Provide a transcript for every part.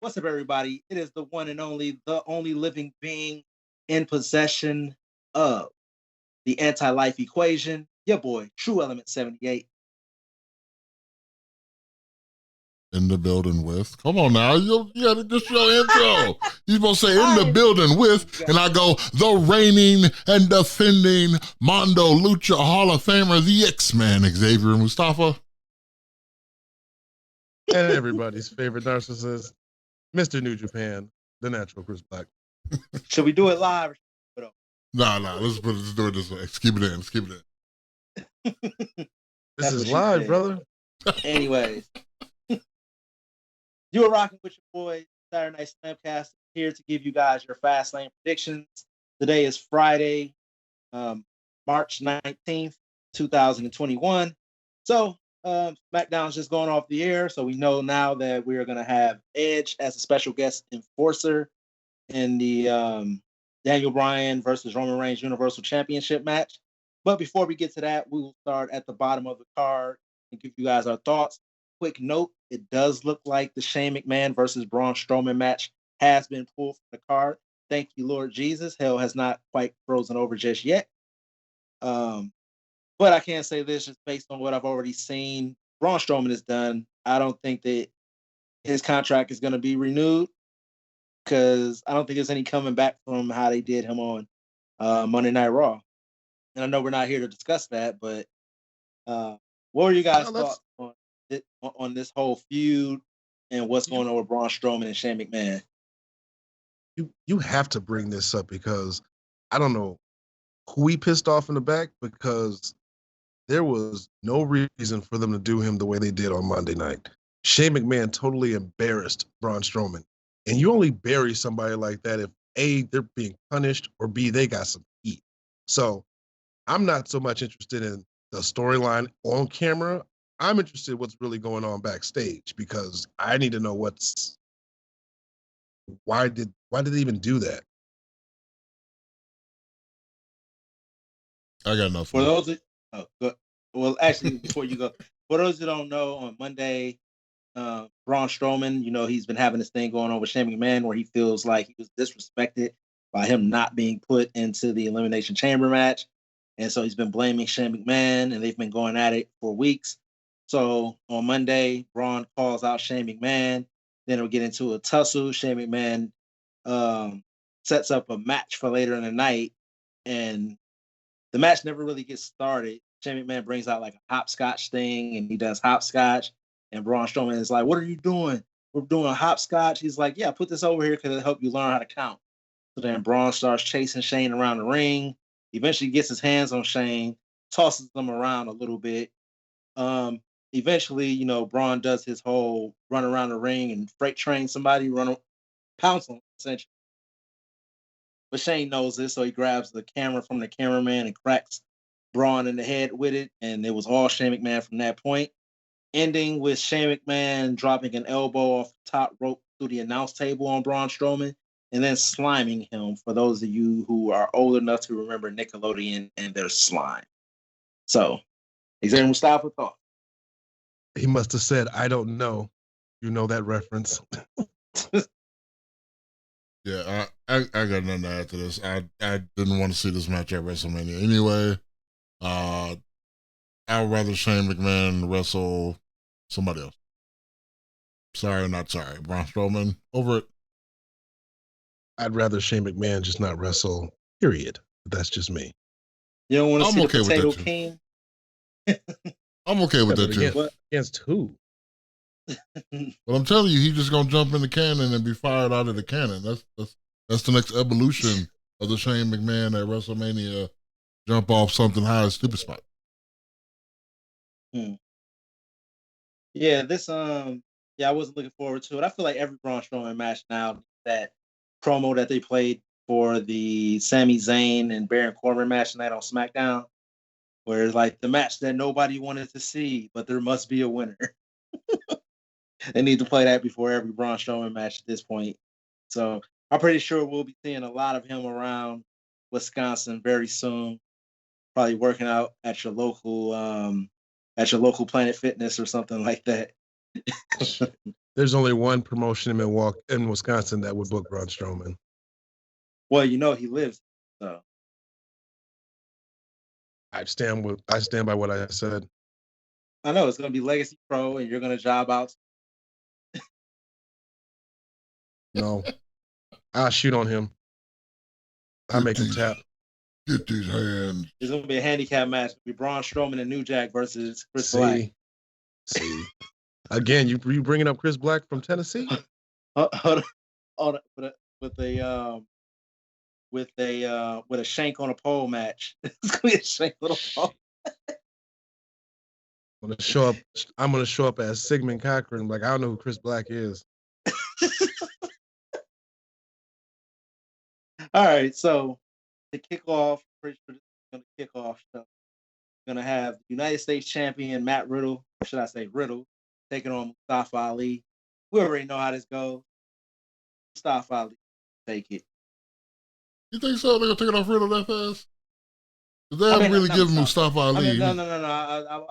What's up, everybody? It is the only living being in possession of the anti-life equation. Your boy, Tru Element 78. In the building with. Come on now, you got to just your intro. You supposed to say in the building with, and I go the reigning and defending Mondo Lucha Hall of Famer, the X-Man, Xavier Mustafa. And everybody's favorite narcissist, Mr. New Japan, the natural Chris Black. Should we do it live? Nah, let's do it this way. Let's keep it in. Let's keep it in. This is live, brother. Anyways. You are rocking with your boy, Saturday Night Slamcast, here to give you guys your Fastlane predictions. Today is Friday, March 19th, 2021. So, SmackDown's just going off the air, so we know now that we are going to have Edge as a special guest enforcer in the Daniel Bryan versus Roman Reigns Universal Championship match. But before we get to that, we will start at the bottom of the card and give you guys our thoughts. Quick note, it does look like the Shane McMahon versus Braun Strowman match has been pulled from the card. Thank you, Lord Jesus. Hell has not quite frozen over just yet. But I can't say this just based on what I've already seen. Braun Strowman is done. I don't think that his contract is going to be renewed because I don't think there's any coming back from how they did him on Monday Night Raw. And I know we're not here to discuss that, but what were you guys' thoughts on this whole feud and what's going on with Braun Strowman and Shane McMahon? You have to bring this up because I don't know who he pissed off in the back, because there was no reason for them to do him the way they did on Monday night. Shane McMahon totally embarrassed Braun Strowman. And you only bury somebody like that if A, they're being punished, or B, they got some heat. So I'm not so much interested in the storyline on camera. I'm interested in what's really going on backstage, because I need to know why did they even do that? I got nothing. For those well, actually, before you go, for those who don't know, on Monday, Braun Strowman, he's been having this thing going on with Shane McMahon where he feels like he was disrespected by him not being put into the Elimination Chamber match. And so he's been blaming Shane McMahon, and they've been going at it for weeks. So on Monday, Braun calls out Shane McMahon. Then it'll get into a tussle. Shane McMahon sets up a match for later in the night, and the match never really gets started. Shane McMahon brings out like a hopscotch thing, and he does hopscotch. And Braun Strowman is like, "What are you doing? We're doing a hopscotch." He's like, "Yeah, put this over here because it'll help you learn how to count." So then Braun starts chasing Shane around the ring. Eventually gets his hands on Shane, tosses them around a little bit. Eventually, Braun does his whole run around the ring and freight train somebody, pounce on him, essentially. But Shane knows this, so he grabs the camera from the cameraman and cracks Braun in the head with it, and it was all Shane McMahon from that point. Ending with Shane McMahon dropping an elbow off the top rope through the announce table on Braun Strowman, and then sliming him, for those of you who are old enough to remember Nickelodeon and their slime. So, Xavier Mustafa, thought? He must have said, "I don't know." You know that reference. Yeah, I got nothing to add to this. I didn't want to see this match at WrestleMania anyway. I'd rather Shane McMahon wrestle somebody else. Sorry or not sorry. Braun Strowman, over it. I'd rather Shane McMahon just not wrestle, period. But that's just me. You don't want to see the Potato King? I'm okay with that too. Against who? But I'm telling you, he's just gonna jump in the cannon and be fired out of the cannon. That's the next evolution of the Shane McMahon at WrestleMania. Jump off something high, stupid spot. Yeah, this I wasn't looking forward to it. I feel like every Braun Strowman match now, that promo that they played for the Sami Zayn and Baron Corbin match tonight on SmackDown, where it's like the match that nobody wanted to see, but there must be a winner. They need to play that before every Braun Strowman match at this point. So I'm pretty sure we'll be seeing a lot of him around Wisconsin very soon. Probably working out at your local Planet Fitness or something like that. There's only one promotion in Milwaukee, in Wisconsin, that would book Braun Strowman. Well, you know he lives, so I stand by what I said. I know it's going to be Legacy Pro, and you're going to job out. No, I'll shoot on him. I make him tap. Get these hands. It's going to be a handicap match. It'll be Braun Strowman and New Jack versus Chris Black. See. Again, you bringing up Chris Black from Tennessee? With a shank on a pole match. It's gonna be a shank on a pole. I'm gonna show up as Sigmund Cochran. Like, I don't know who Chris Black is. All right, so to kick off, pretty sure this is gonna kick off. So we're gonna have the United States champion Matt Riddle, or should I say Riddle, taking on Mustafa Ali. We already know how this goes. Mustafa Ali, take it. You think so? They're gonna take it off Riddle that fast? They haven't really given Mustafa Ali. No.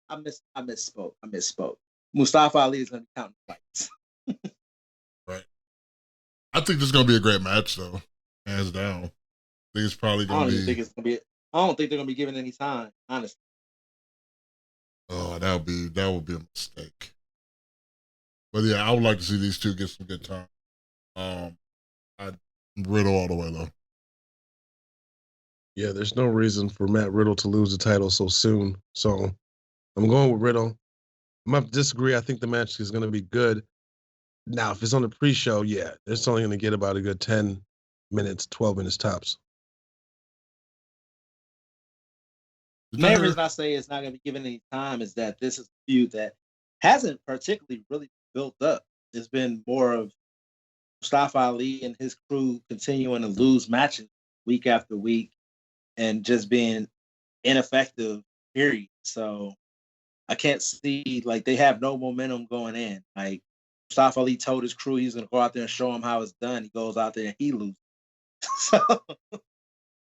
I misspoke. Mustafa Ali is gonna be counting fights. Right. I think this is gonna be a great match, though. Hands down. I think it's probably gonna be. I don't think they're gonna be given any time, honestly. Oh, that would be a mistake. But yeah, I would like to see these two get some good time. I Riddle all the way though. Yeah, there's no reason for Matt Riddle to lose the title so soon. So I'm going with Riddle. I'm going to disagree. I think the match is going to be good. Now, if it's on the pre-show, yeah, it's only going to get about a good 10 minutes, 12 minutes tops. The main reason I say it's not going to be given any time is that this is a feud that hasn't particularly really built up. It's been more of Mustafa Ali and his crew continuing to lose matches week after week and just being ineffective, period. So I can't see, like, they have no momentum going in. Like, Mustafa Ali told his crew he's going to go out there and show them how it's done. He goes out there and he loses. So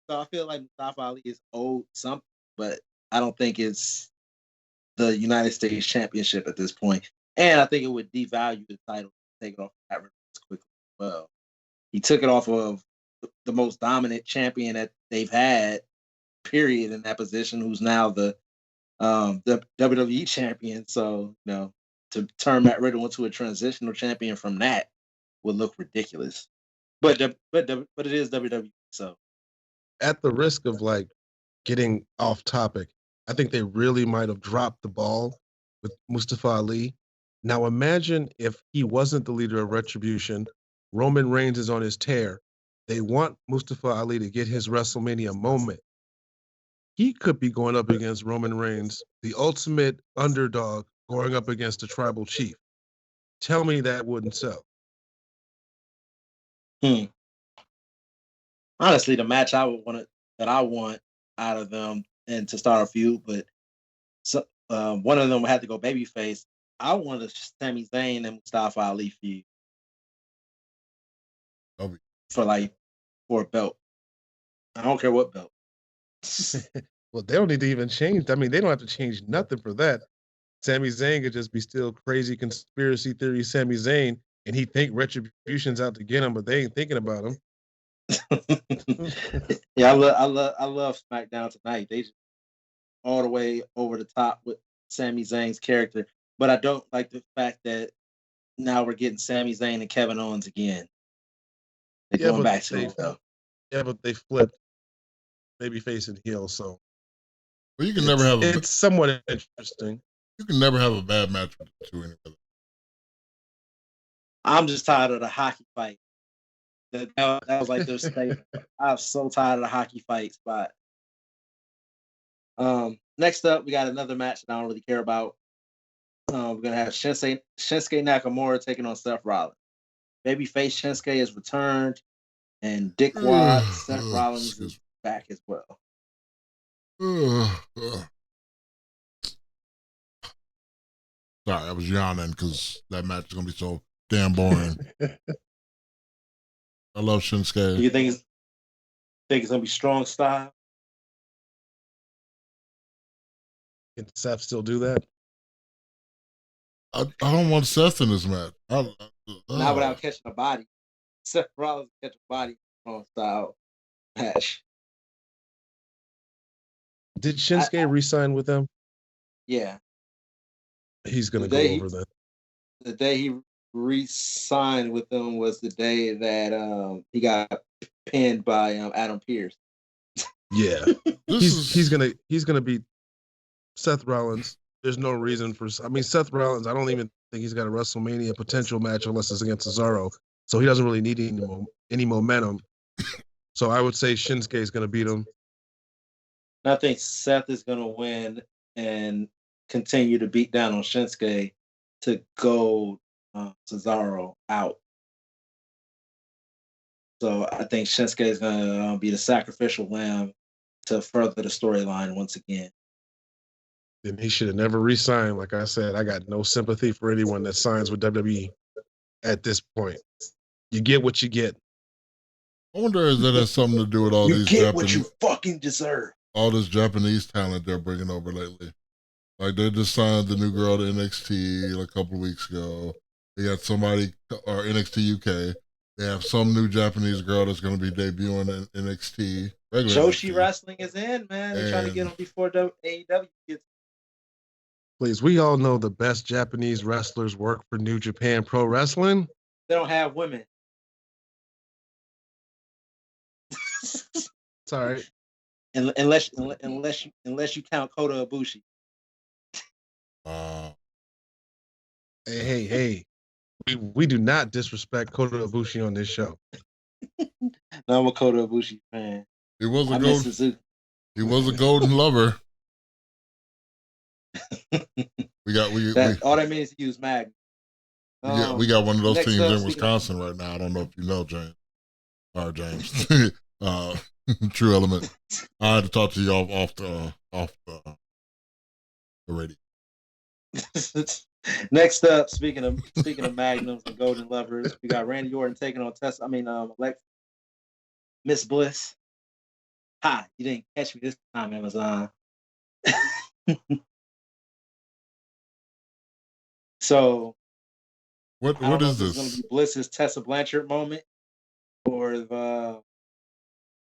I feel like Mustafa Ali is owed something, but I don't think it's the United States Championship at this point. And I think it would devalue the title to take it off that quickly as well. He took it off of the most dominant champion that they've had, period, in that position, who's now the WWE champion. So, you know, to turn Matt Riddle into a transitional champion from that would look ridiculous. But it is WWE. So, at the risk of like getting off topic, I think they really might have dropped the ball with Mustafa Ali. Now imagine if he wasn't the leader of Retribution, Roman Reigns is on his tear. They want Mustafa Ali to get his WrestleMania moment. He could be going up against Roman Reigns, the ultimate underdog, going up against a tribal chief. Tell me that wouldn't sell. Honestly, the match I want out of them and to start a feud, but one of them would have to go babyface. I want a Sami Zayn and Mustafa Ali feud for a belt. I don't care what belt. Well, they don't need to even change. I mean, they don't have to change nothing for that. Sami Zayn could just be still crazy conspiracy theory Sami Zayn, and he think Retribution's out to get him, but they ain't thinking about him. Yeah, I love SmackDown tonight. They just all the way over the top with Sami Zayn's character, but I don't like the fact that now we're getting Sami Zayn and Kevin Owens again. They're going back to it though. Yeah, but they flipped babyface and heel, so well, you can never have. It's somewhat interesting. You can never have a bad match with the two anyway. I'm just tired of the hockey fight. That was like their statement. I'm so tired of the hockey fight spot. Next up, we got another match that I don't really care about. We're gonna have Shinsuke Nakamura taking on Seth Rollins. Babyface Shinsuke is returned, and Dick Wad, Seth Rollins is back as well. Sorry, I was yawning because that match is gonna be so damn boring. I love Shinsuke. Do you think it's gonna be strong style? Can Seth still do that? I don't want Seth in this match. Not without catching a body. Seth Rollins catch a body style match. Did Shinsuke re-sign with them? Yeah. He's going to go over that. The day he re-signed with them was the day that he got pinned by Adam Pearce. Yeah. he's gonna beat Seth Rollins. There's no reason for. I mean, Seth Rollins. I don't even think he's got a WrestleMania potential match unless it's against Cesaro. So he doesn't really need any momentum. So I would say Shinsuke is going to beat him. I think Seth is going to win and continue to beat down on Shinsuke to go Cesaro out. So I think Shinsuke is going to be the sacrificial lamb to further the storyline once again. Then he should have never re-signed. Like I said, I got no sympathy for anyone that signs with WWE at this point. You get what you get. I wonder if that has something to do with all you these get what you fucking deserve. All this Japanese talent they're bringing over lately. Like they just signed the new girl to NXT a couple of weeks ago. They got somebody or NXT UK. They have some new Japanese girl that's going to be debuting in NXT. Joshi NXT. Wrestling is in, man. They're trying to get them before AEW gets. Please, we all know the best Japanese wrestlers work for New Japan Pro Wrestling. They don't have women. Sorry. Unless you count Kota Ibushi. Hey. We do not disrespect Kota Ibushi on this show. No, I'm a Kota Ibushi fan. He was a golden lover. All that means to use Magnum. We got one of those teams in Wisconsin right now. I don't know if you know James. James. Tru Element. I had to talk to you off the radio. Next up, speaking of Magnums and Golden Lovers, we got Randy Orton taking on Miss Bliss. Hi, you didn't catch me this time, Amazon. So, what is this? It's going to be Bliss's Tessa Blanchard moment, or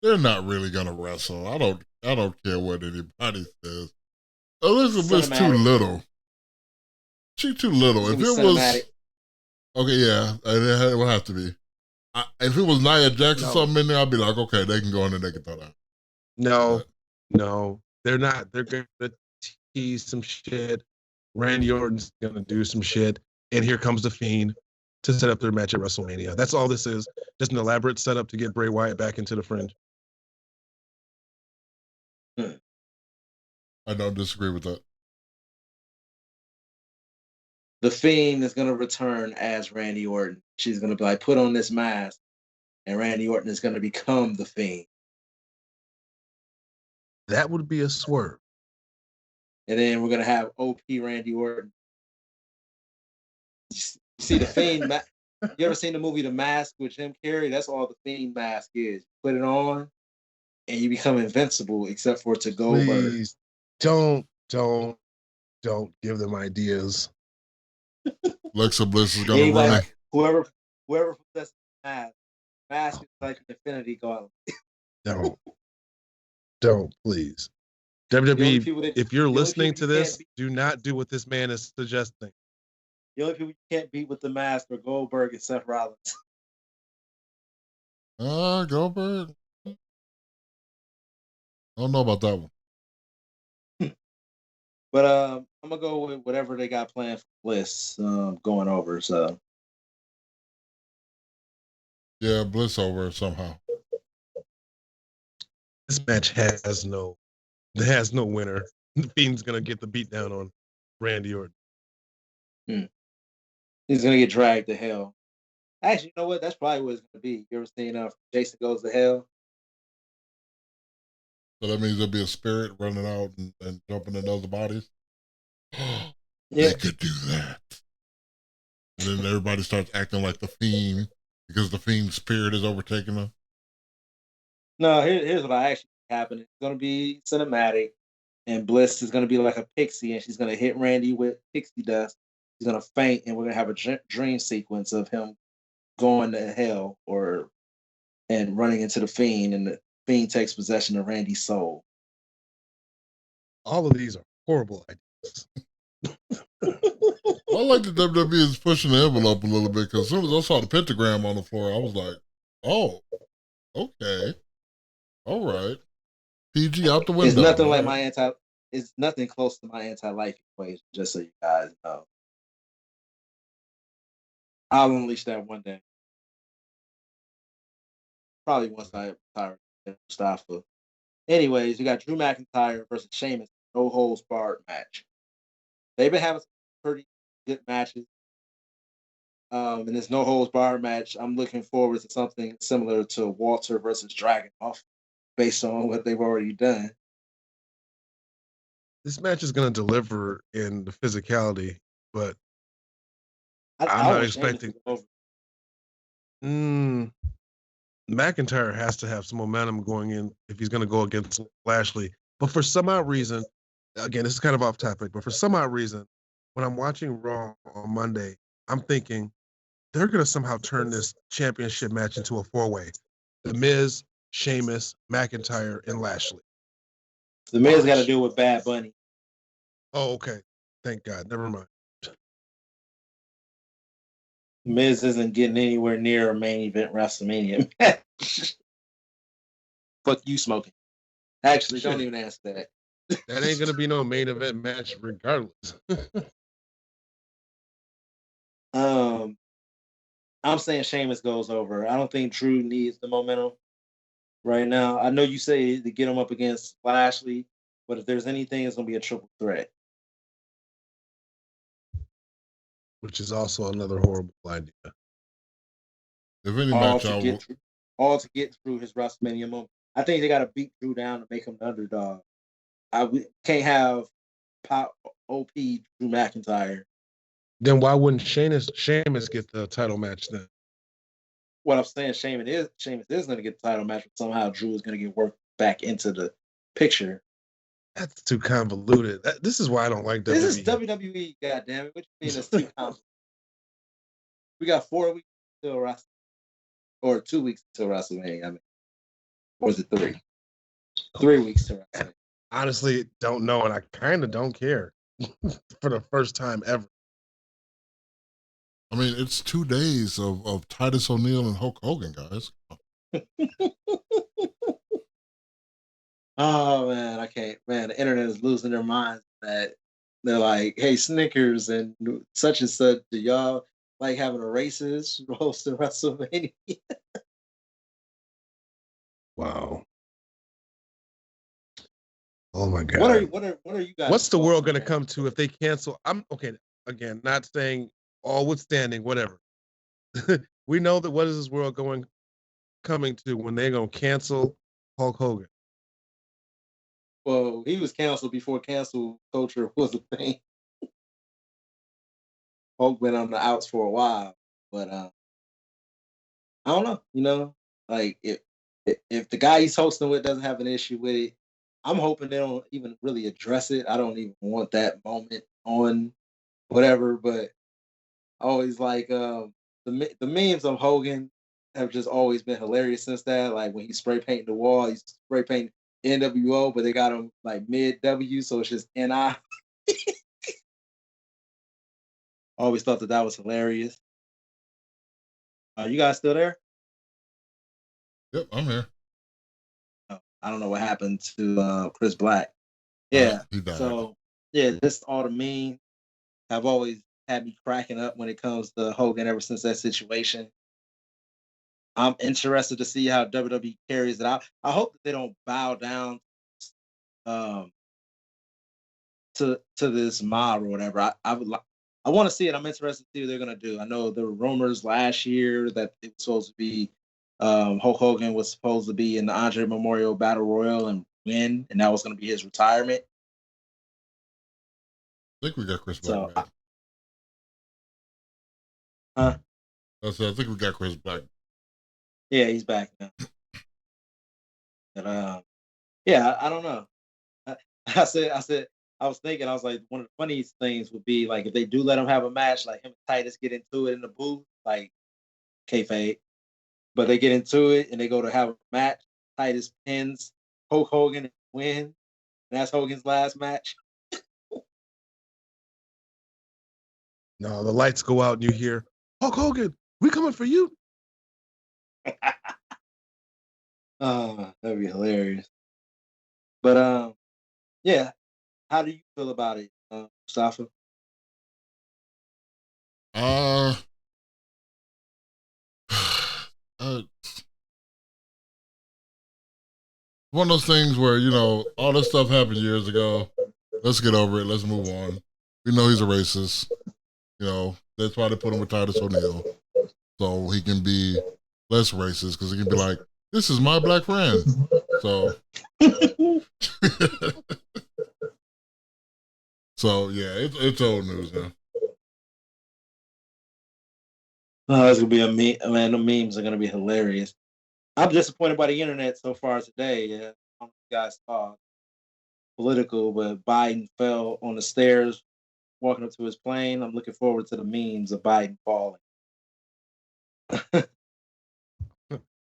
they're not really going to wrestle. I don't care what anybody says. Elizabeth's too little. She's too little. If it was okay, yeah, it would have to be. If it was Nia Jax or something in there, I'd be like, okay, they can go in and they can throw that. No, they're not. They're going to tease some shit. Randy Orton's going to do some shit, and here comes the Fiend to set up their match at WrestleMania. That's all this is. Just an elaborate setup to get Bray Wyatt back into the fringe. I don't disagree with that. The Fiend is going to return as Randy Orton. She's going to be like, put on this mask, and Randy Orton is going to become the Fiend. That would be a swerve. And then we're going to have OP Randy Orton. You see the Fiend you ever seen the movie The Mask with Jim Carrey? That's all the Fiend mask is. Put it on, and you become invincible, except for to Goldberg. Please don't give them ideas. Alexa Bliss is going to run. Like, whoever possesses the mask is like an Infinity Gauntlet. Don't please. WWE, if you're listening to this, do not do what this man is suggesting. The only people you can't beat with the mask are Goldberg and Seth Rollins. Goldberg. I don't know about that one. But I'm gonna go with whatever they got planned for Bliss going over. So yeah, Bliss over somehow. This match has no winner. The Fiend's gonna get the beat down on Randy Orton. He's gonna get dragged to hell. Actually, you know what? That's probably what it's gonna be. You ever seen Jason Goes to Hell? So that means there'll be a spirit running out and jumping in other bodies. Yeah. They could do that. And then everybody starts acting like the Fiend because the Fiend's spirit is overtaking them. No, here's what I actually happened. It's gonna be cinematic, and Bliss is gonna be like a pixie, and she's gonna hit Randy with pixie dust, he's gonna faint, and we're gonna have a dream sequence of him going to hell and running into the Fiend, and the Fiend takes possession of Randy's soul. All of these are horrible ideas. I like the WWE is pushing the envelope a little bit, because as soon as I saw the pentagram on the floor, I was like, oh, okay. All right. PG out the window. It's nothing like right? it's nothing close to my anti-life equation, just so you guys know. I'll unleash that one day. Probably once I retire Mustafa. Anyways, you got Drew McIntyre versus Sheamus, no holds barred match. They've been having some pretty good matches. In this no holds barred match, I'm looking forward to something similar to Walter versus Dragunov, based on what they've already done. This match is going to deliver in the physicality, but I'm I not wish Sheamus expecting. was McIntyre has to have some momentum going in if he's going to go against Lashley. But for some odd reason, again, this is kind of off topic, but for some odd reason, when I'm watching Raw on Monday, I'm thinking they're going to somehow turn this championship match into a four-way. The Miz, Sheamus, McIntyre, and Lashley. The Miz got to deal with Bad Bunny. Oh, okay. Thank God. Never mind. Miz isn't getting anywhere near a main event WrestleMania match. Fuck you, smoking. Actually, don't even ask that. That ain't gonna be no main event match, regardless. I'm saying Sheamus goes over. I don't think Drew needs the momentum right now. I know you say to get him up against Lashley, but if there's anything, it's gonna be a triple threat. Which is also another horrible idea. If any match, all to get through his WrestleMania moment. I think they got to beat Drew down to make him the underdog. We can't have OP Drew McIntyre. Then why wouldn't Sheamus get the title match then? What I'm saying, Sheamus is going to get the title match, but somehow Drew is going to get worked back into the picture. That's too convoluted. This is why I don't like WWE. This is WWE, goddammit. What you mean it's too convoluted? We got 4 weeks until WrestleMania. Or 2 weeks until WrestleMania, I mean. Or is it 3? 3 weeks to WrestleMania. Honestly, don't know, and I kind of don't care for the first time ever. I mean, it's 2 days of Titus O'Neil and Hulk Hogan, guys. Oh, man, I can't. Man, the internet is losing their minds that they're like, hey, Snickers and such, do y'all like having a racist host of WrestleMania? Wow. Oh my God. What are you guys? What's the world going to come to if they cancel? I'm okay. Again, not saying all withstanding, whatever. We know that what is this world coming to when they're going to cancel Hulk Hogan? Well, he was canceled before cancel culture was a thing. Hulk went on the outs for a while, but I don't know. You know, like if the guy he's hosting with doesn't have an issue with it, I'm hoping they don't even really address it. I don't even want that moment on whatever, but I always like the memes of Hogan have just always been hilarious since that. Like when he's spray painting the wall, he's spray painting NWO, but they got him like mid W, so it's just NI. Always thought that was hilarious. You guys still there? Yep, I'm here. I don't know what happened to Chris Black. Yeah. He died. So yeah, this all the memes have always had me cracking up when it comes to Hogan ever since that situation. I'm interested to see how WWE carries it out. I hope that they don't bow down to this mob or whatever. I want to see it. I'm interested to see what they're gonna do. I know there were rumors last year that it was supposed to be Hulk Hogan was supposed to be in the Andre Memorial Battle Royal and win, and that was going to be his retirement. I think we got Chris Black back. I think we got Chris Black. Yeah, he's back now. But yeah, I don't know. I said I was thinking, I was like, one of the funniest things would be like if they do let him have a match, like him and Titus get into it in the booth, like kayfabe, but they get into it and they go to have a match. Titus pins Hulk Hogan and win. And that's Hogan's last match. No, the lights go out and you hear, Hulk Hogan, we coming for you. That'd be hilarious. But yeah. How do you feel about it, Mustafa? Uh, one of those things where, you know, all this stuff happened years ago. Let's get over it. Let's move on. We know he's a racist. You know, that's why they put him with Titus O'Neil. So he can be less racist because he can be like, this is my black friend. So, so yeah, it's old news now. Oh, it's gonna be a meme. Man, the memes are gonna be hilarious. I'm disappointed by the internet so far today. Yeah, I don't know if you guys saw political, but Biden fell on the stairs walking up to his plane. I'm looking forward to the memes of Biden falling.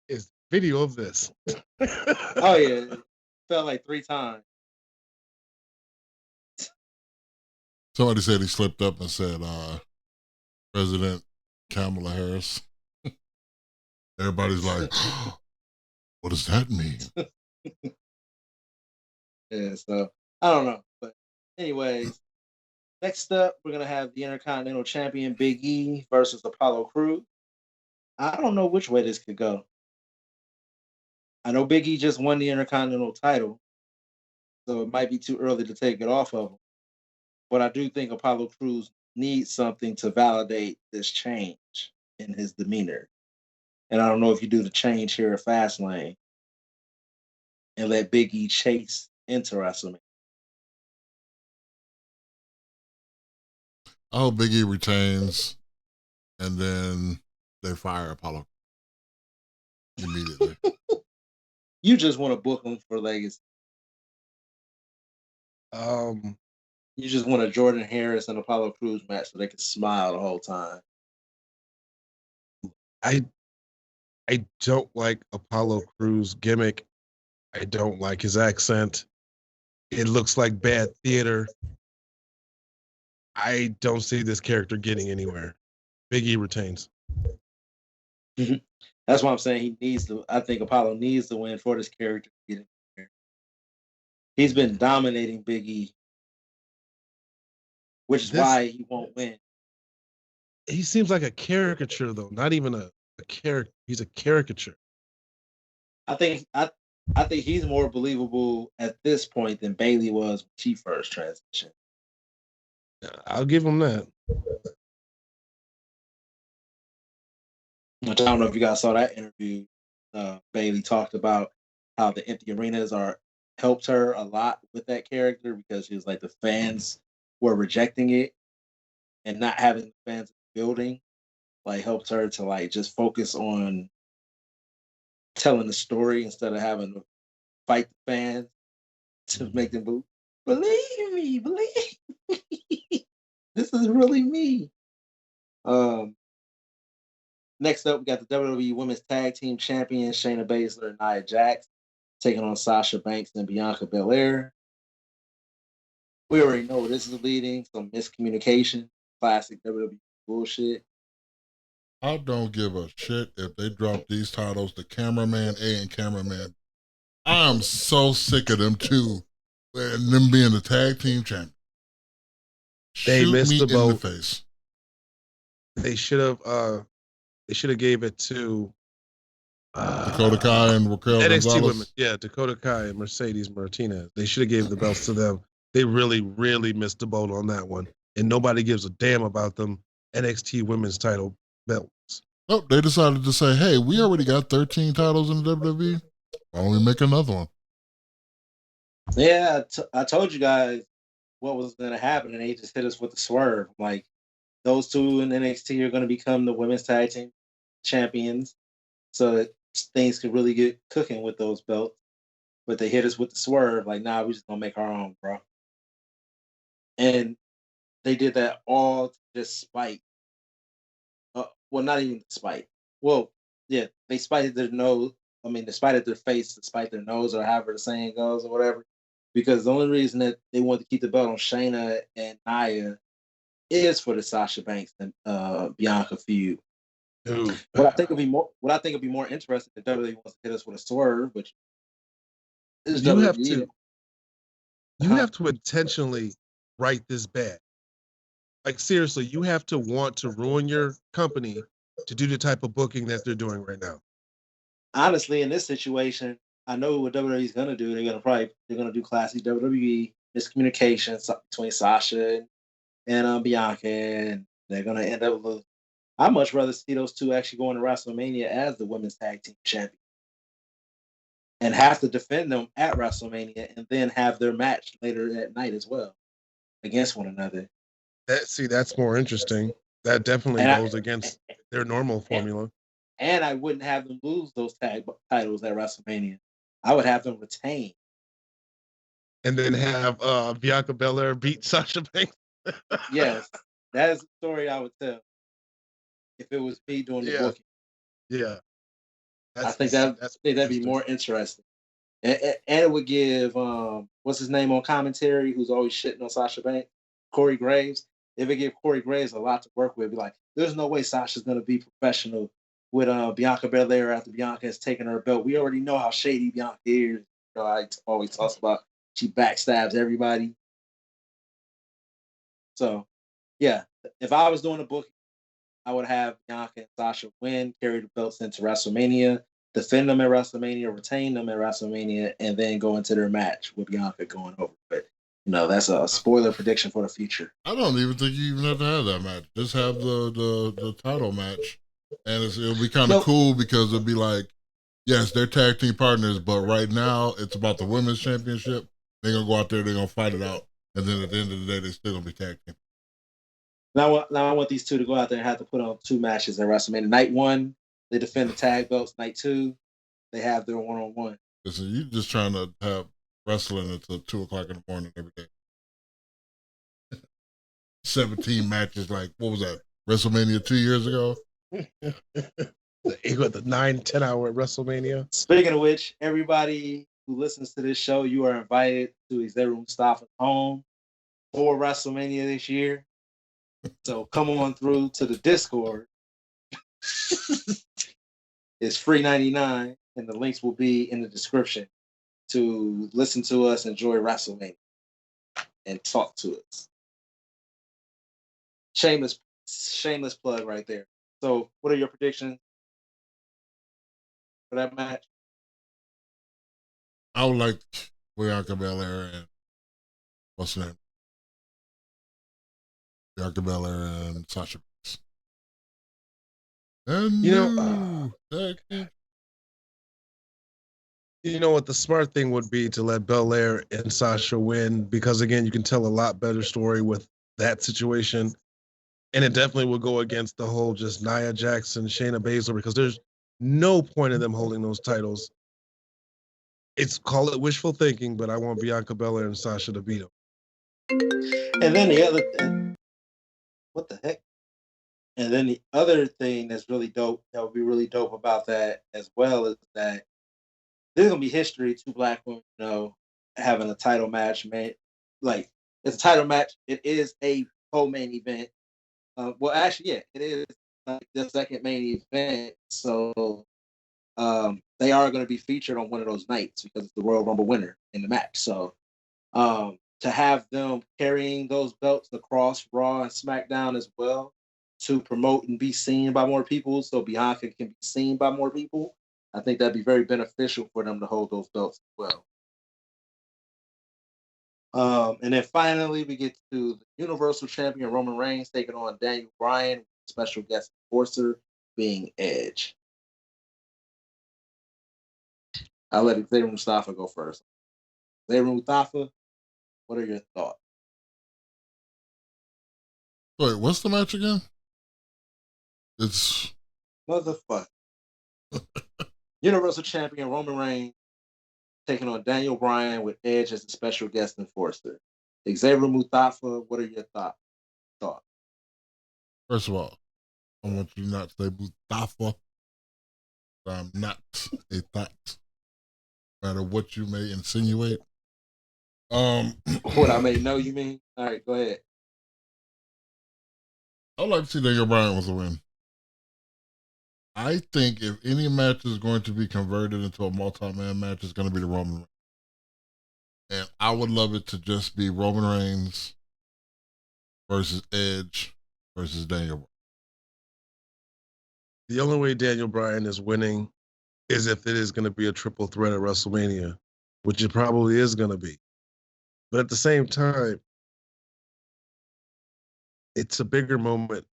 Is video of this. Oh yeah, it fell like 3 times. Somebody said he slipped up and said, President Kamala Harris. Everybody's like, what does that mean? Yeah, so I don't know. But anyways, next up we're gonna have the Intercontinental Champion Big E versus Apollo Crews. I don't know which way this could go. I know Big E just won the Intercontinental title, so it might be too early to take it off of him. But I do think Apollo Crews needs something to validate this change in his demeanor. And I don't know if you do the change here at Fastlane and let Big E chase into WrestleMania. I hope Big E retains and then they fire Apollo immediately. You just want to book him for legacy. You just want a Jordan Harris and Apollo Crews match so they can smile the whole time. I don't like Apollo Crews' gimmick. I don't like his accent. It looks like bad theater. I don't see this character getting anywhere. Big E retains. That's why I'm saying he needs to. I think Apollo needs to win for this character to get in there. He's been dominating Big E, which is why he won't win. He seems like a caricature, though. Not even a character. He's a caricature. I think he's more believable at this point than Bailey was when she first transitioned. I'll give him that. Which I don't know if you guys saw that interview. Bailey talked about how the empty arenas helped her a lot with that character because she was like the fans were rejecting it and not having the fans in the building like helped her to like just focus on telling the story instead of having to fight the fans to make them believe me, this is really me. Next up, we got the WWE Women's Tag Team Champions Shayna Baszler and Nia Jax taking on Sasha Banks and Bianca Belair. We already know where this is leading. Some miscommunication, classic WWE bullshit. I don't give a shit if they drop these titles to Cameraman A and Cameraman. I'm so sick of them two and them being the tag team champion. They Shoot missed me the boat. in the face. They should have gave it to Dakota Kai and Raquel NXT Gonzalez. women. Yeah, Dakota Kai and Mercedes Martinez. They should have gave the belts to them. They really, really missed the boat on that one. And nobody gives a damn about them NXT women's title belts. Nope, they decided to say, hey, we already got 13 titles in the WWE. Why don't we make another one? Yeah, I told you guys what was going to happen, and they just hit us with the swerve. Like, those two in NXT are going to become the women's tag team champions so that things could really get cooking with those belts. But they hit us with the swerve. Like, nah, we just going to make our own, bro. And they did that all to just spite. Well, not even spite. Well, yeah, they spited their nose. I mean, they spited their face to spite their nose, or however the saying goes, or whatever. Because the only reason that they wanted to keep the belt on Shayna and Nia is for the Sasha Banks and Bianca feud. Dude. What I think would be more interesting if WWE wants to hit us with a swerve, which is You have WWE. you have to intentionally write this bad. Like seriously, you have to want to ruin your company to do the type of booking that they're doing right now. Honestly, in this situation, I know what WWE is gonna do. They're gonna do classic WWE miscommunication between Sasha and Bianca, and they're gonna end up with. I'd much rather see those two actually going to WrestleMania as the women's tag team champion and have to defend them at WrestleMania and then have their match later that night as well against one another. That's more interesting. That definitely goes against their normal formula. And I wouldn't have them lose those tag titles at WrestleMania. I would have them retain. And then have Bianca Belair beat Sasha Banks. Yes, that is the story I would tell if it was me doing the booking. Yeah. I think that'd be more interesting. And it would give what's his name on commentary, who's always shitting on Sasha Banks, Corey Graves. If it give Corey Graves a lot to work with, be like, there's no way Sasha's gonna be professional with Bianca Belair after Bianca has taken her belt. We already know how shady Bianca is. You know, I always talks about she backstabs everybody. So, yeah, if I was doing a book, I would have Bianca and Sasha win, carry the belts into WrestleMania, defend them at WrestleMania, retain them at WrestleMania, and then go into their match with Bianca going over. But that's a spoiler prediction for the future. I don't even think you even have to have that match. Just have the title match, and it'll be kind of cool because it'll be like, yes, they're tag team partners, but right now it's about the women's championship. They're gonna go out there, they're gonna fight it out, and then at the end of the day, they're still gonna be tag team. Now I want these two to go out there and have to put on 2 matches at WrestleMania. Night 1, they defend the tag belts. Night 2, they have their one-on-one. Listen, you just trying to have wrestling until 2:00 in the morning every day. 17 matches, like what was that? WrestleMania 2 years ago. You got the 9-10 hour WrestleMania. Speaking of which, everybody who listens to this show, you are invited to Xavier Mustafa's home for WrestleMania this year. So come on through to the Discord. It's free 99, and the links will be in the description to listen to us, enjoy WrestleMania, and talk to us. Shameless plug right there. So, what are your predictions for that match? I would like Bianca Belair and what's her name? Bianca Belair and Sasha Banks. And you know what the smart thing would be to let Belair and Sasha win, because again, you can tell a lot better story with that situation. And it definitely will go against the whole just Nia Jackson, Shayna Baszler, because there's no point in them holding those titles. Call it wishful thinking, but I want Bianca Belair and Sasha to beat them. And then the other thing, what the heck? And then the other thing that's really dope, that would be really dope about that as well, is that there's gonna be history. 2 black women, having a title match, man. Like, it's a title match. It is a co-main event. Well, actually, yeah, it is like the second main event. So they are going to be featured on one of those nights because it's the Royal Rumble winner in the match. So to have them carrying those belts across Raw and SmackDown as well to promote and be seen by more people, so Bianca can be seen by more people, I think that'd be very beneficial for them to hold those belts as well. And then finally, we get to the Universal Champion Roman Reigns taking on Daniel Bryan, special guest enforcer being Edge. I'll let Xavier Mustafa go first. Xavier Mustafa, what are your thoughts? Wait, what's the match again? It's motherfucker. Universal Champion Roman Reigns taking on Daniel Bryan with Edge as a special guest enforcer. Xavier Mustafa, what are your thoughts? First of all, I want you not to say Mustafa. I'm not a thought, no matter what you may insinuate. What I may know, you mean? All right, go ahead. I'd like to see Daniel Bryan with a win. I think if any match is going to be converted into a multi-man match, it's going to be the Roman Reigns. And I would love it to just be Roman Reigns versus Edge versus Daniel Bryan. The only way Daniel Bryan is winning is if it is going to be a triple threat at WrestleMania, which it probably is going to be. But at the same time, it's a bigger moment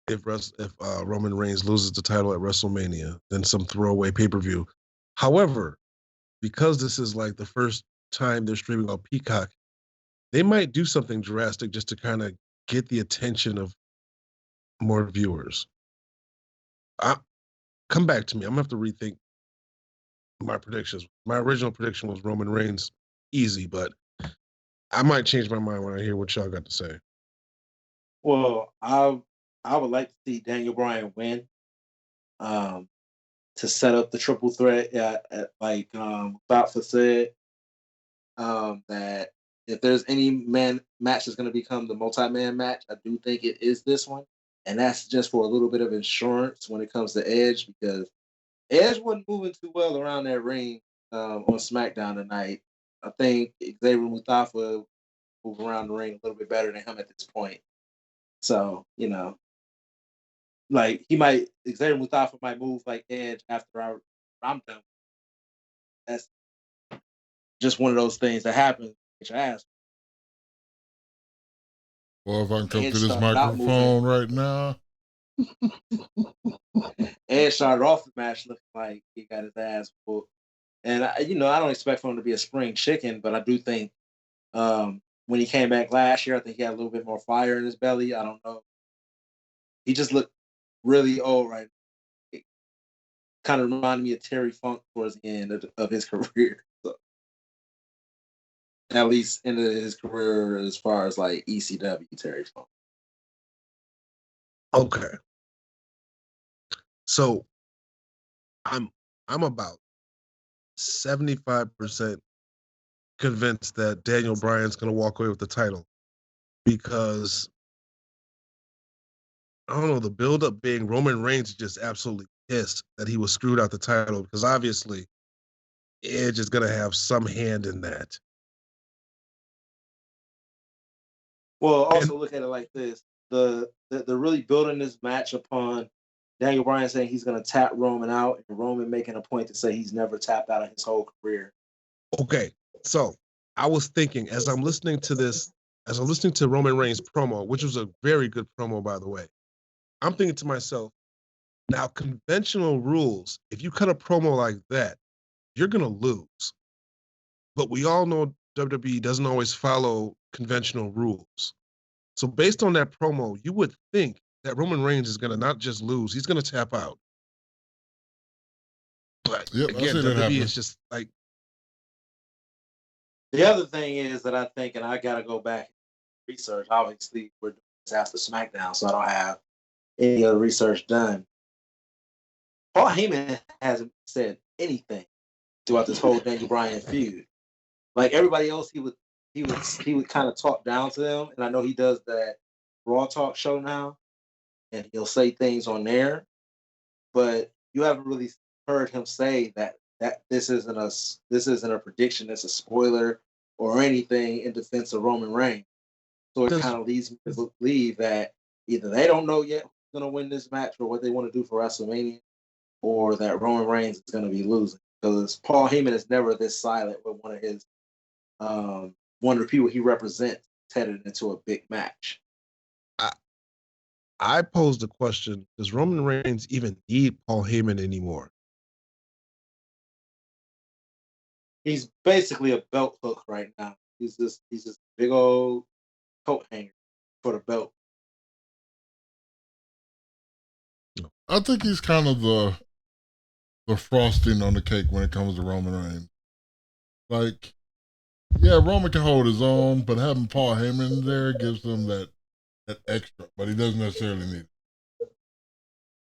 if Roman Reigns loses the title at WrestleMania than some throwaway pay-per-view. However, because this is like the first time they're streaming on Peacock, they might do something drastic just to kind of get the attention of more viewers. Come back to me. I'm gonna have to rethink my predictions. My original prediction was Roman Reigns, easy, but I might change my mind when I hear what y'all got to say. Well, I would like to see Daniel Bryan win, to set up the triple threat. Like Mustafa said, that if there's any match that's going to become the multi-man match, I do think it is this one, and that's just for a little bit of insurance when it comes to Edge, because Edge wasn't moving too well around that ring on SmackDown tonight. I think Xavier Mustafa moved around the ring a little bit better than him at this point. So, like Xavier Mustafa might move like Edge after I'm done. That's just one of those things that happens. Get your ass. Well, if I can come Edge to this started out microphone right now. Edge started off the match looking like he got his ass pulled. And I don't expect for him to be a spring chicken, but I do think when he came back last year, I think he had a little bit more fire in his belly. I don't know. He just looked really old right now. It kind of reminded me of Terry Funk towards the end of his career. So, at least into his career as far as like ECW Terry Funk. Okay. So I'm about 75% convinced that Daniel Bryan's going to walk away with the title, because I don't know, the build-up being Roman Reigns just absolutely pissed that he was screwed out the title, because obviously Edge is going to have some hand in that. Well, also look at it like this: they're really building this match upon Daniel Bryan saying he's going to tap Roman out, and Roman making a point to say he's never tapped out in his whole career. Okay, so I was thinking as I'm listening to Roman Reigns' promo, which was a very good promo, by the way, I'm thinking to myself, now conventional rules, if you cut a promo like that, you're going to lose. But we all know WWE doesn't always follow conventional rules. So based on that promo, you would think that Roman Reigns is going to not just lose, he's going to tap out. But again, WWE is just like. The other thing is that I think, and I got to go back and research, obviously we're doing this after SmackDown, so I don't have any other research done. Paul Heyman hasn't said anything throughout this whole Daniel Bryan feud. Like everybody else, he would kind of talk down to them, and I know he does that Raw Talk show now, and he'll say things on there, but you haven't really heard him say that this isn't a prediction, it's a spoiler or anything in defense of Roman Reigns. So it kind of leads me to believe that either they don't know yet who's going to win this match or what they want to do for WrestleMania, or that Roman Reigns is going to be losing, because Paul Heyman is never this silent with one of the people he represents headed into a big match. I posed the question: does Roman Reigns even need Paul Heyman anymore? He's basically a belt hook right now. He's just big old coat hanger for the belt. I think he's kind of the frosting on the cake when it comes to Roman Reigns. Like, Yeah, Roman can hold his own, but having Paul Heyman there gives him that extra. But he doesn't necessarily need it.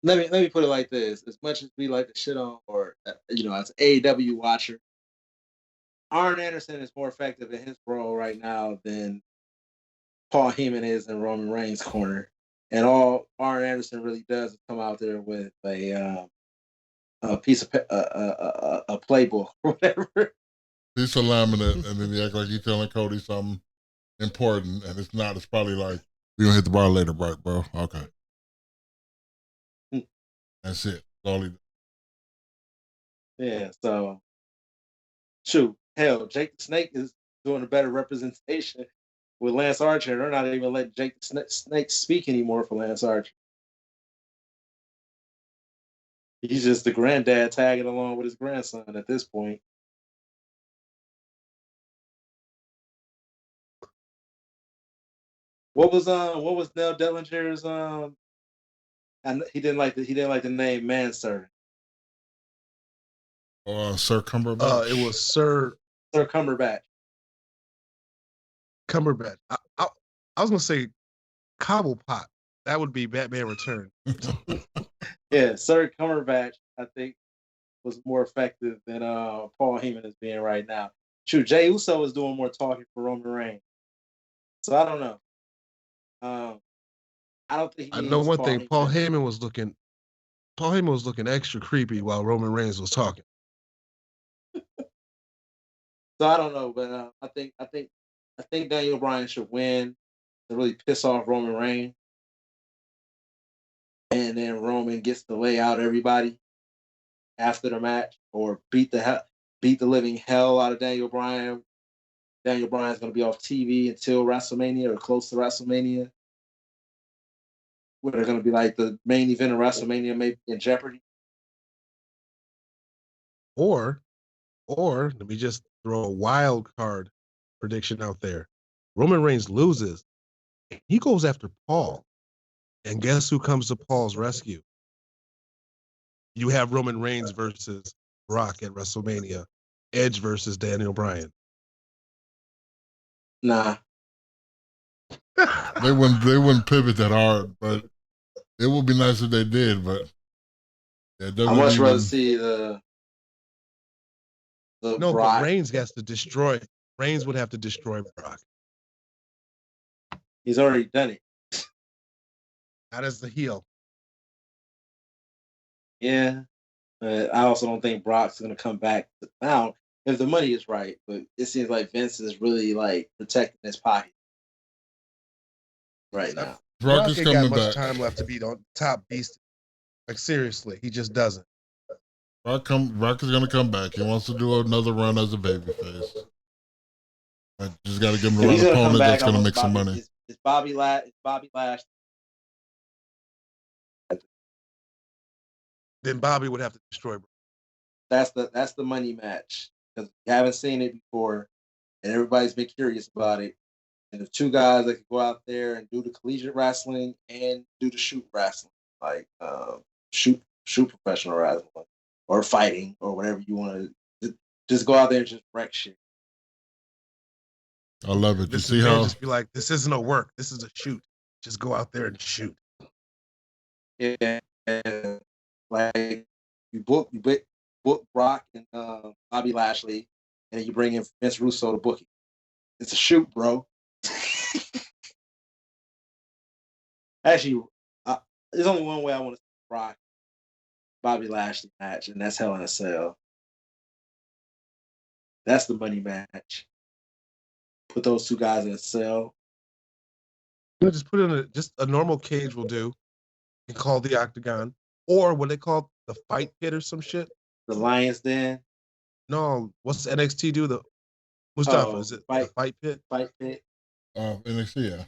Let me put it like this: as much as we like to shit on, or as an AEW watcher, Arn Anderson is more effective in his role right now than Paul Heyman is in Roman Reigns' corner. And all Arn Anderson really does is come out there with a piece of a playbook or whatever. Piece of laminate, and then you act like you're telling Cody something important, and it's not. It's probably like, we're going to hit the bar later, right, bro? Okay. That's it. That's all he does. Yeah, so shoot, hell, Jake the Snake is doing a better representation with Lance Archer. They're not even letting Jake the Snake speak anymore for Lance Archer. He's just the granddad tagging along with his grandson at this point. What was Nell Dellinger's and he didn't like the name manservant. Sir Cumberbatch. It was Sir Cumberbatch. Cumberbatch. I was gonna say Cobblepot. That would be Batman Return. Yeah, Sir Cumberbatch, I think, was more effective than Paul Heyman is being right now. Shoot, Jey Uso is doing more talking for Roman Reigns. So I don't know. I don't think he I know needs one Paul thing. Heyman. Paul Heyman was looking extra creepy while Roman Reigns was talking. So I don't know, but I think Daniel Bryan should win to really piss off Roman Reigns, and then Roman gets to lay out everybody after the match, or beat the living hell out of Daniel Bryan. Daniel Bryan's going to be off TV until WrestleMania or close to WrestleMania, where they're going to be like the main event of WrestleMania, maybe in jeopardy. Or let me just throw a wild card prediction out there. Roman Reigns loses. He goes after Paul. And guess who comes to Paul's rescue? You have Roman Reigns versus Brock at WrestleMania. Edge versus Daniel Bryan. Nah. They wouldn't pivot that hard, but it would be nice if they did. But yeah, I much rather see the no, Brock. but Reigns has to destroy. Reigns would have to destroy Brock. He's already done it. Not as the heel. Yeah. But I also don't think Brock's going to come back now if the money is right. But it seems like Vince is really like protecting his pocket right now. Brock is ain't coming got much back. time left to be on top beast. Like seriously, he just doesn't. Brock is going to come back. He wants to do another run as a babyface. I just got to give him the right opponent that's going to make some money. It's Bobby Lashley. Then Bobby would have to destroy Brock. That's the money match, because you haven't seen it before, and everybody's been curious about it. And the two guys that can go out there and do the collegiate wrestling and do the shoot wrestling, like shoot professional wrestling or fighting or whatever you want to. Just go out there and just wreck shit. I love it. You see how just be like, this isn't a work. This is a shoot. Just go out there and shoot. Yeah, like you book Brock and Bobby Lashley, and you bring in Vince Russo to book it. It's a shoot, bro. Actually, there's only one way I want to see Brock Bobby Lashley match, and that's Hell in a Cell. That's the money match. Put those two guys in a cell. No, just put in just a normal cage will do. And call the octagon, or what they call the fight pit or some shit. The Lions Den. No, what's NXT do? The Mustafa, is it the fight pit? Fight pit. NXT,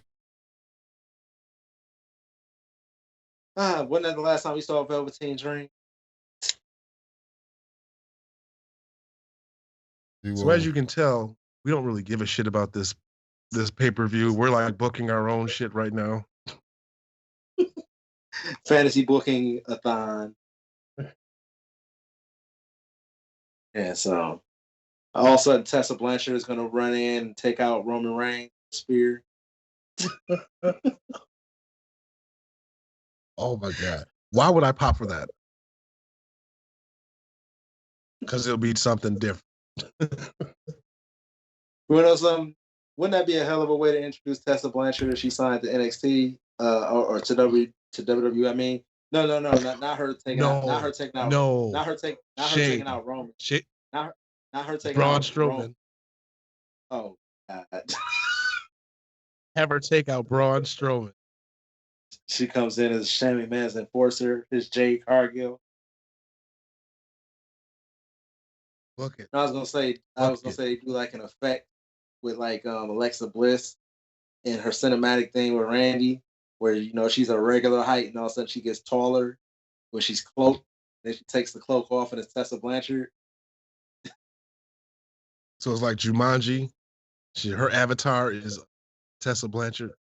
yeah. Wasn't that the last time we saw Velveteen Dream? So as you can tell, we don't really give a shit about this pay-per-view. We're like booking our own shit right now. Fantasy booking a thon. Yeah, so All of a sudden, Tessa Blanchard is going to run in and take out Roman Reigns with a spear. Oh my God. Why would I pop for that? Because it'll be something different. You know something? Wouldn't that be a hell of a way to introduce Tessa Blanchard if she signed to NXT or to WWE? I mean, no, not her taking out, not her taking out, not her taking out Roman, not her taking Braun out Strowman. Roman. Oh God. Have her take out Braun Strowman. She comes in as Shammy Man's enforcer, his Jade Cargill. Look it. I was gonna say do like an effect with like Alexa Bliss in her cinematic thing with Randy, where she's a regular height and all of a sudden she gets taller when she's cloaked. Then she takes the cloak off and it's Tessa Blanchard. So it's like Jumanji. Her avatar is Tessa Blanchard.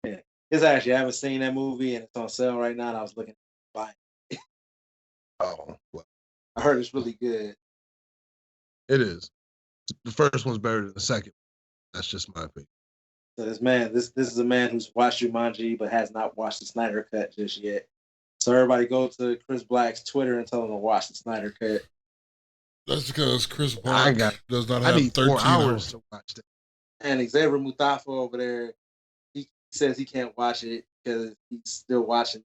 Yeah, it's actually I haven't seen that movie and it's on sale right now. And I was looking to buy it. Oh, well. I heard it's really good. It is. The first one's better than the second. That's just my opinion. So this is a man who's watched Jumanji but has not watched the Snyder Cut just yet. So everybody go to Chris Black's Twitter and tell him to watch the Snyder Cut. That's because Chris Black does not have 13 4 hours to watch that. And Xavier Mustafa over there, he says he can't watch it because he's still watching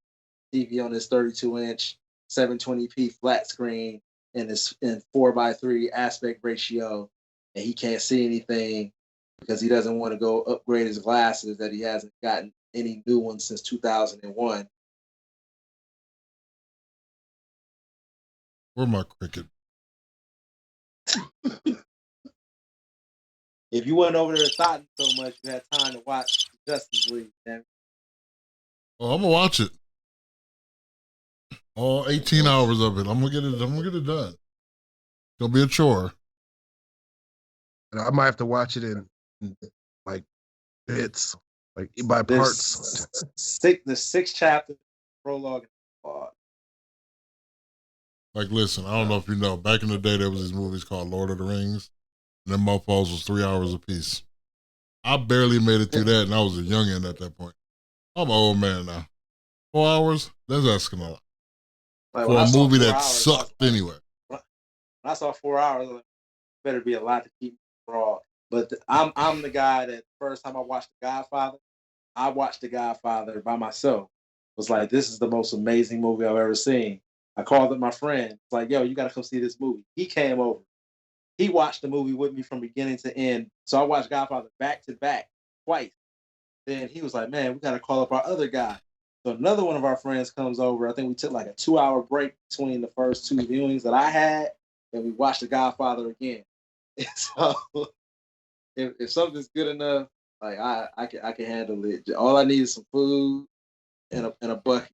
TV on his 32-inch 720p flat screen and it's in 4:3 aspect ratio, and he can't see anything because he doesn't want to go upgrade his glasses that he hasn't gotten any new ones since 2001. Where's my cricket? If you went over there thought so much, you had time to watch Justice League. Damn. Oh, I'm gonna watch it. All 18 hours of it. I'm gonna get it done. It'll be a chore. And I might have to watch it in like bits, like by parts. The 6 chapters, prologue, and plot. Like, listen, I don't know if you know, back in the day, there was these movies called Lord of the Rings, and them motherfuckers was 3 hours apiece. I barely made it through that, and I was a youngin' at that point. I'm an old man now. 4 hours? That's asking a lot. Like, for a movie that sucked anyway. When I saw 4 hours, like, better be a lot to keep me raw. But I'm the guy that first time I watched The Godfather, I watched The Godfather by myself. It was like, this is the most amazing movie I've ever seen. I called up my friend. It's like, yo, you got to come see this movie. He came over. He watched the movie with me from beginning to end. So I watched Godfather back to back twice. Then he was like, man, we got to call up our other guy. So another one of our friends comes over. I think we took like a 2-hour break between the first 2 viewings that I had, and we watched The Godfather again. And so if something's good enough, like I can handle it. All I need is some food and a bucket.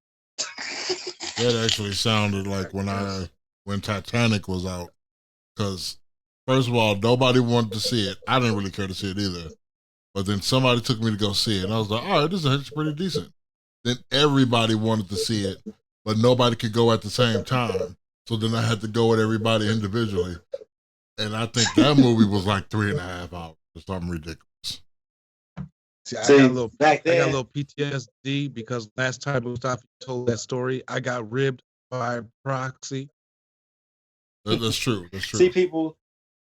That actually sounded like when Titanic was out, because first of all, nobody wanted to see it. I didn't really care to see it either. But then somebody took me to go see it, and I was like, all right, this is actually pretty decent. Then everybody wanted to see it, but nobody could go at the same time. So then I had to go with everybody individually. And I think that movie was like 3.5 hours or something ridiculous. See, I got a little PTSD because last time Mustafa told that story, I got ribbed by proxy. That's true. That's true. See, people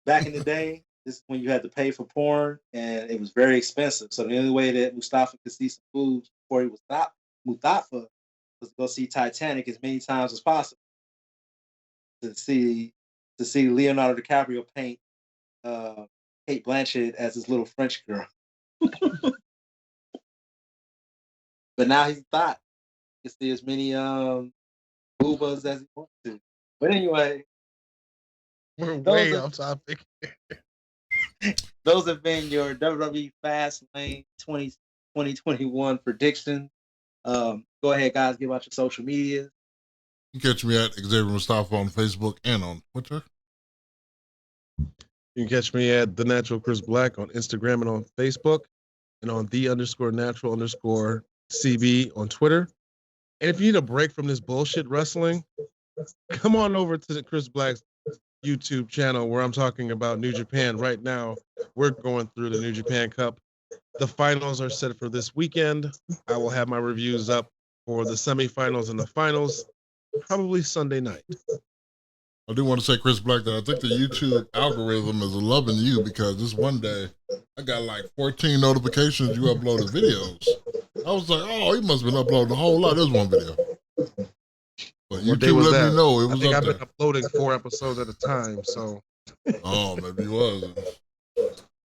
back in the day, this is when you had to pay for porn, and it was very expensive. So the only way that Mustafa could see some boobs before he was Mustafa was to go see Titanic as many times as possible to see Leonardo DiCaprio paint Kate Blanchett as his little French girl. But now he's thought he can see as many boobas as he wants to. But anyway, we're way off topic. Those have been your WWE Fastlane 2021 predictions. Go ahead, guys. Give out your social media. You can catch me at Xavier Mustafa on Facebook and on Twitter. You can catch me at The Natural Chris Black on Instagram and on Facebook, and on _natural_CB on Twitter. And if you need a break from this bullshit wrestling, come on over to Chris Black's YouTube channel where I'm talking about New Japan right now. We're going through the New Japan Cup. The finals are set for this weekend. I will have my reviews up for the semifinals and the finals probably Sunday night. I do want to say, Chris Black, that I think the YouTube algorithm is loving you because this one day I got like 14 notifications you uploaded videos. I was like, oh, he must have been uploading a whole lot. There's one video. But YouTube let me know it was I think up I've there. been uploading 4 episodes at a time, so. Oh, maybe he was.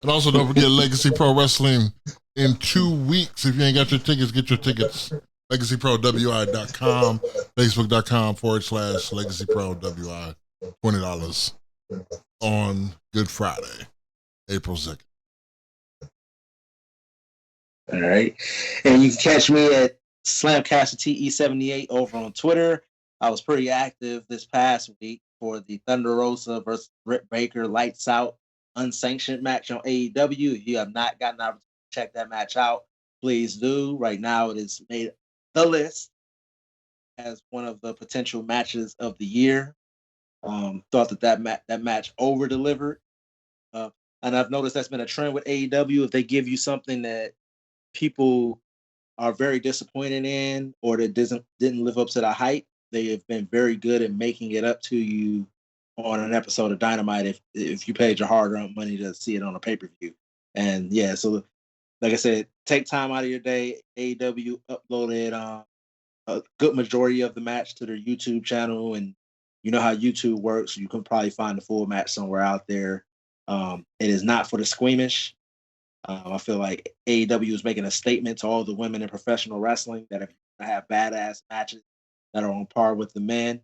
And also, don't forget Legacy Pro Wrestling in 2 weeks. If you ain't got your tickets, get your tickets. LegacyProWI.com, Facebook.com/LegacyProWI. $20 on Good Friday, April 2nd. All right. And you can catch me at Slamcaster TE78 over on Twitter. I was pretty active this past week for the Thunder Rosa versus Britt Baker Lights Out unsanctioned match on AEW. If you have not gotten an opportunity to check that match out, please do. Right now, it is made the list as one of the potential matches of the year. Thought that match over delivered, and I've noticed that's been a trend with AEW. If they give you something that people are very disappointed in, or that didn't live up to the hype, they have been very good at making it up to you on an episode of Dynamite if you paid your hard-earned money to see it on a pay-per-view. And yeah, so like I said, take time out of your day. AEW uploaded a good majority of the match to their YouTube channel, and you know how YouTube works. You can probably find the full match somewhere out there. It is not for the squeamish. I feel like AEW is making a statement to all the women in professional wrestling that if you have badass matches that are on par with the men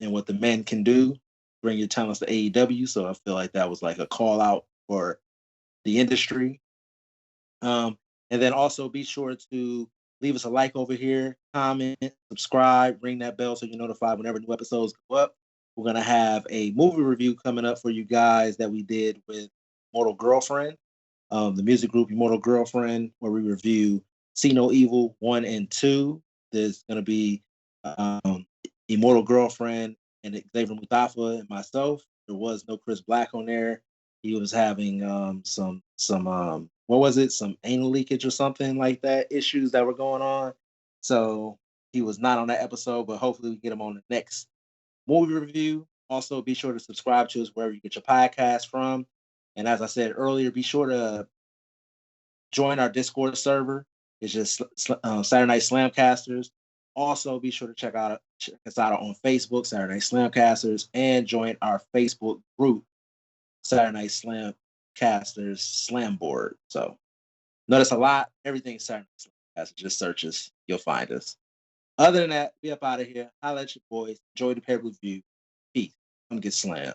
and what the men can do, bring your talents to AEW. So I feel like that was like a call out for the industry. And then also be sure to leave us a like over here, comment, subscribe, ring that bell so you're notified whenever new episodes go up. We're going to have a movie review coming up for you guys that we did with Mortal Girlfriend, the music group Immortal Girlfriend, where we review See No Evil 1 and 2. There's going to be Immortal Girlfriend and Xavier Mustafa and myself. There was no Chris Black on there. He was having some what was it? Some anal leakage or something like that, issues that were going on. So he was not on that episode, but hopefully we get him on the next movie review. Also, be sure to subscribe to us wherever you get your podcast from. And as I said earlier, be sure to join our Discord server. It's just Saturday Night Slamcasters. Also, be sure to check us out on Facebook, Saturday Night Slamcasters, and join our Facebook group, Saturday Night Slamcasters Slam Board. So notice a lot. Everything Saturday Night Slamcasters. Just search us. You'll find us. Other than that, we up out of here. Holla at your boys. Enjoy the pay-per-view. Peace. Come get slammed.